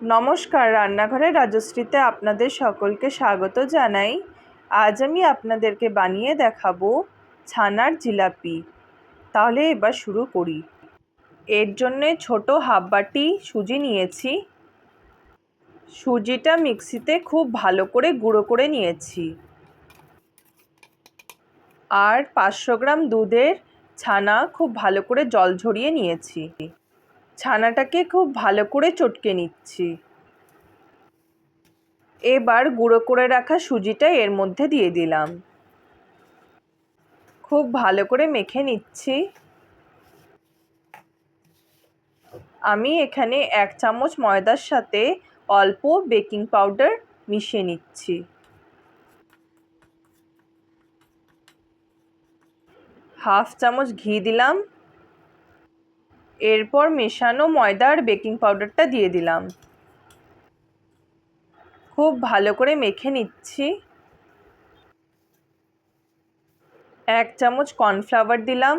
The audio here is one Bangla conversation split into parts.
নমস্কার, রান্নাঘরে রাজশ্রীতে আপনাদের সকলকে স্বাগত জানাই। আজ আমি আপনাদেরকে বানিয়ে দেখাবো ছানার জিলাপি। তাহলে এবার শুরু করি। এর জন্যে ছোট হাফ বাটি সুজি নিয়েছি। সুজিটা মিক্সিতে খুব ভালো করে গুঁড়ো করে নিয়েছি। আর 500 গ্রাম দুধের ছানা খুব ভালো করে জল ঝরিয়ে নিয়েছি। ছানাটাকে খুব ভালো করে চটকে নিচ্ছি। এবার গুঁড়ো করে রাখা সুজিটা এর মধ্যে দিয়ে দিলাম। খুব ভালো করে মেখে নিচ্ছি। আমি এখানে 1 চামচ ময়দার সাথে অল্প বেকিং পাউডার মিশিয়ে নিচ্ছি। হাফ চামচ ঘি দিলাম। এরপর মেশানো ময়দা আর বেকিং পাউডারটা দিয়ে দিলাম। খুব ভালো করে মেখে নিচ্ছি। 1 চামচ কর্নফ্লাওয়ার দিলাম।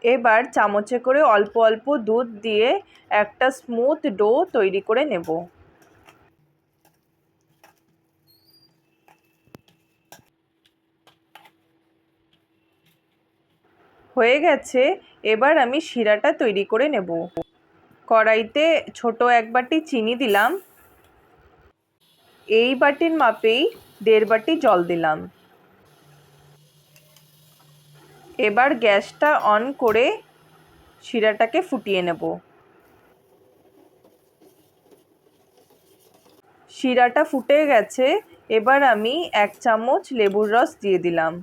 এবার চামচে করে অল্প অল্প দুধ দিয়ে একটা স্মুথ ডো তৈরি করে নেব। হয়ে গেছে। এবার আমি শিরাটা তৈরি করে নেব। কড়াইতে ছোট 1 বাটি চিনি দিলাম। এই বাটির মাপেই 1.5 বাটি জল দিলাম। এবার গ্যাসটা অন করে শিরাটাকে ফুটিয়ে নেব। শিরাটা ফুটে গেছে। এবার আমি 1 চামচ লেবুর রস দিয়ে দিলাম।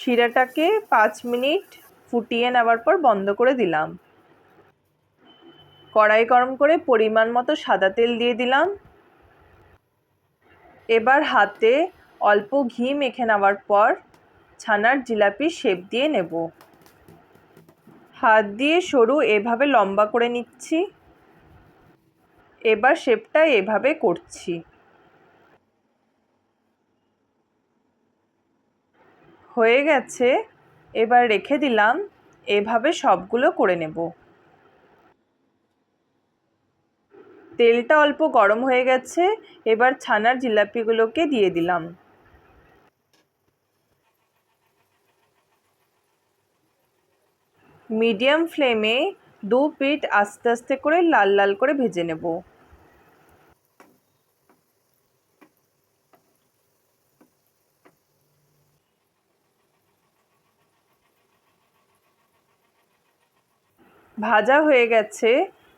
শিরাটাকে 5 মিনিট ফুটিয়ে নেওয়ার পর বন্ধ করে দিলাম। কড়াই গরম করে পরিমাণ মতো সাদা তেল দিয়ে দিলাম। এবার হাতে অল্প ঘি মেখে নেওয়ার পর ছানার জিলাপির শেপ দিয়ে নেব। হাত দিয়ে সরু এভাবে লম্বা করে নিচ্ছি। এবার শেপটা এভাবে করছি। হয়ে গেছে। এবার রেখে দিলাম। এভাবে সবগুলো করে নেব। তেলটা অল্প গরম হয়ে গেছে। এবার ছানার জিলাপিগুলোকে দিয়ে দিলাম। মিডিয়াম ফ্লেমে 2 পিঠ আস্তে আস্তে করে লাল লাল করে ভেজে নেব। ভাজা হয়ে গেছে।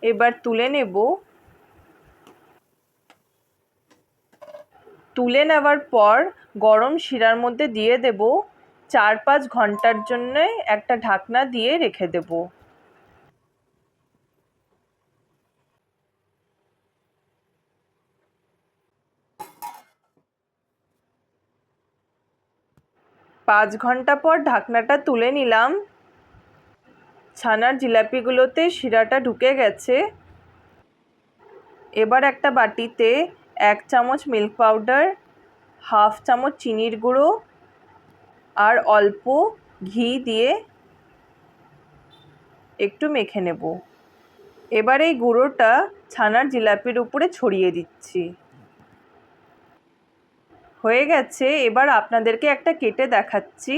এবার তুলে নেব। তুলে নেওয়ার পর গরম শিরার মধ্যে দিয়ে দেব। 4-5 ঘন্টার জন্য একটা ঢাকনা দিয়ে রেখে দেব। পাঁচ ঘন্টা পর ঢাকনাটা তুলে নিলাম। ছানার জিলাপিগুলোতে শিরাটা ঢুকে গেছে। এবার একটা বাটিতে 1 চামচ মিল্ক পাউডার, হাফ চামচ চিনির গুঁড়ো আর অল্প ঘি দিয়ে একটু মেখে নেব। এবার এই গুঁড়োটা ছানার জিলাপির উপরে ছড়িয়ে দিচ্ছি। হয়ে গেছে। এবার আপনাদেরকে একটা কেটে দেখাচ্ছি।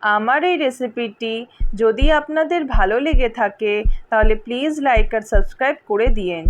আমার এই রেসিপিটি যদি আপনাদের ভালো লেগে থাকে তাহলে প্লিজ লাইক আর সাবস্ক্রাইব করে দিয়েন।